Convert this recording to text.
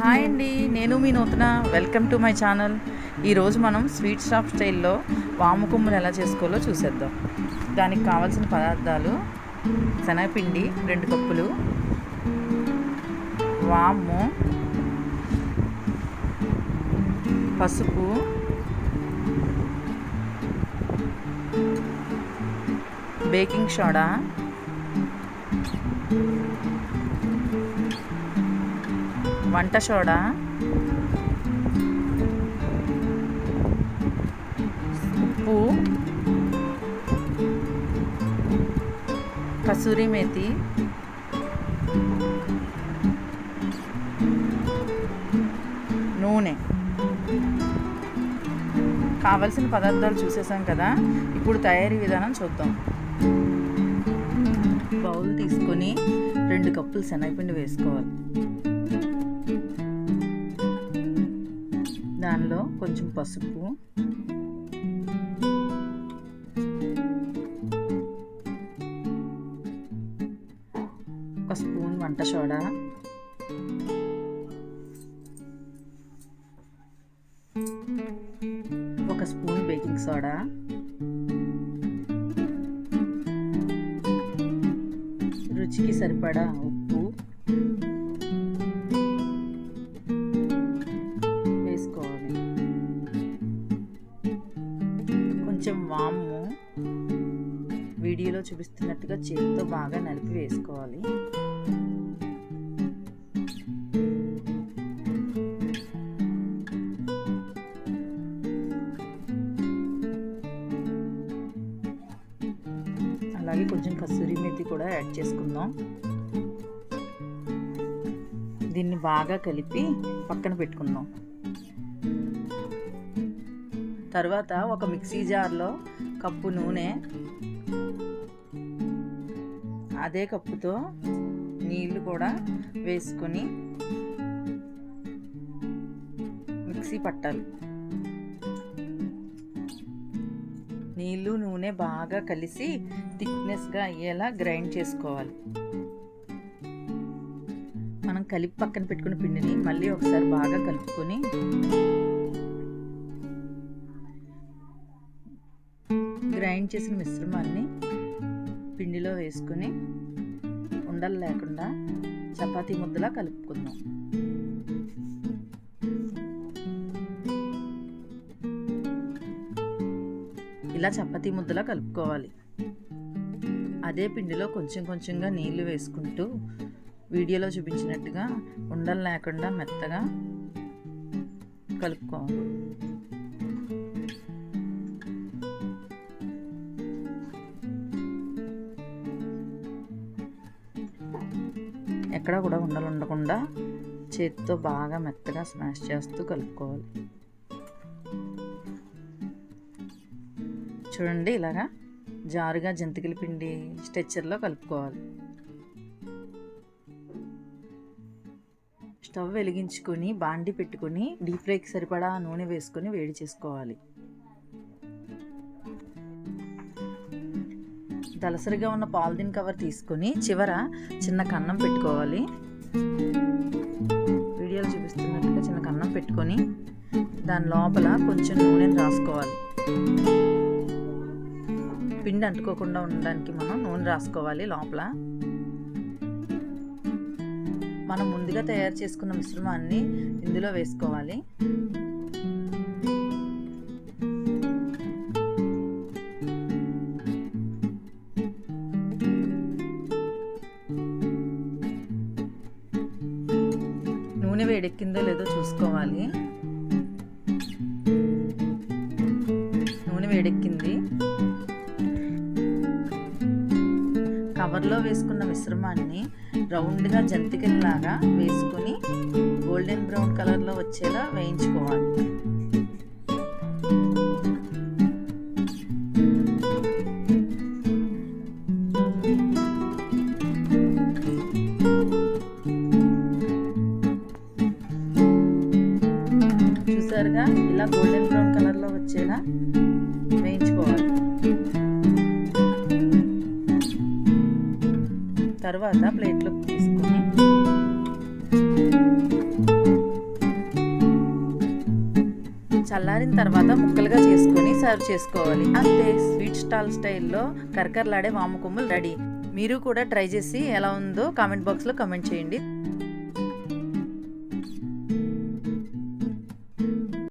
Hi అండి, నేను మీ నూతన. Welcome to my channel. ఈరోజు మనం స్వీట్ షాప్ స్టైల్లో వాము కొమ్ములు ఎలా చేసుకోవాలో చూసేద్దాం. దానికి కావాల్సిన పదార్థాలు: శనగపిండి 2 కప్పులు, వాము, పసుపు, బేకింగ్ సోడా, వంట సోడా, ఉప్పు, కసూరి మేతి, నూనె. కావలసిన పదార్థాలు చూసేసాం కదా, ఇప్పుడు తయారీ విధానం చూద్దాం. బౌల్ తీసుకొని 2 కప్పులు శనగపిండి వేసుకోవాలి. దానిలో కొంచెం పసుపు, ఒక స్పూన్ వంట సోడా, ఒక స్పూన్ బేకింగ్ సోడా, రుచికి సరిపడా ఉప్పు వేసుకోవాలి. కొంచెం వాము వీడియోలో చూపిస్తున్నట్టుగా చేతితో బాగా నలిపి వేసుకోవాలి. అలాగే కొంచెం కసూరి మేతి కూడా యాడ్ చేసుకుందాం. దీన్ని బాగా కలిపి పక్కన పెట్టుకుందాం. తర్వాత ఒక మిక్సీ జార్లో కప్పు నూనె, అదే కప్పుతో నీళ్లు కూడా వేసుకొని మిక్సీ పట్టాలి. నీళ్ళు నూనె బాగా కలిసి థిక్నెస్గా అయ్యేలా గ్రైండ్ చేసుకోవాలి. మనం కలిపి పక్కన పెట్టుకున్న పిండిని మళ్ళీ ఒకసారి బాగా కలుపుకొని గ్రైండ్ చేసిన మిశ్రమాన్ని పిండిలో వేసుకొని ఉండలు లేకుండా చపాతీ ముద్దలా కలుపుకుందాం. ఇలా చపాతీ ముద్దలా కలుపుకోవాలి. అదే పిండిలో కొంచెం కొంచెంగా నీళ్లు వేసుకుంటూ వీడియోలో చూపించినట్టుగా ఉండలు లేకుండా మెత్తగా కలుపుకోవాలి. ఎక్కడ కూడా ఉండలు ఉండకుండా చేతితో బాగా మెత్తగా స్మాష్ చేస్తూ కలుపుకోవాలి. చూడండి, ఇలాగా జారుగా జంతికల పిండి స్ట్రెచ్చర్లో కలుపుకోవాలి. స్టవ్ వెలిగించుకొని బాండి పెట్టుకొని డీప్ ఫ్రైకి సరిపడా నూనె వేసుకొని వేడి చేసుకోవాలి. దలసరిగా ఉన్న పాలిథిన్ కవర్ తీసుకొని చివర చిన్న కన్నం పెట్టుకోవాలి. వీడియోలో చూపిస్తున్నట్టుగా చిన్న కన్నం పెట్టుకొని దాని లోపల కొంచెం నూనెని రాసుకోవాలి. పిండి అంటుకోకుండా ఉండడానికి మనం నూనె రాసుకోవాలి. లోపల మనం ముందుగా తయారు చేసుకున్న మిశ్రమాన్ని ఇందులో వేసుకోవాలి. నూనె వేడెక్కిందో లేదో చూసుకోవాలి. నూనె వేడెక్కింది. కవర్లో వేసుకున్న మిశ్రమాన్ని రౌండ్గా జంతికల్లాగా వేసుకొని గోల్డెన్ బ్రౌన్ కలర్లో వచ్చేలా వేయించుకోవాలి. చూసారుగా, ఇలా గోల్డెన్ బ్రౌన్ కలర్లో వచ్చేలా వేయించుకోవాలి. తర్వాత ప్లేట్లోకి తీసుకొని చల్లారిన తర్వాత ముక్కలుగా చేసుకొని సర్వ్ చేసుకోవాలి. అంతే, స్వీట్ స్టాల్ స్టైల్లో కరకరలాడే వాము కొమ్ములు రెడీ. మీరు కూడా ట్రై చేసి ఎలా ఉందో కామెంట్ బాక్స్లో కామెంట్ చేయండి.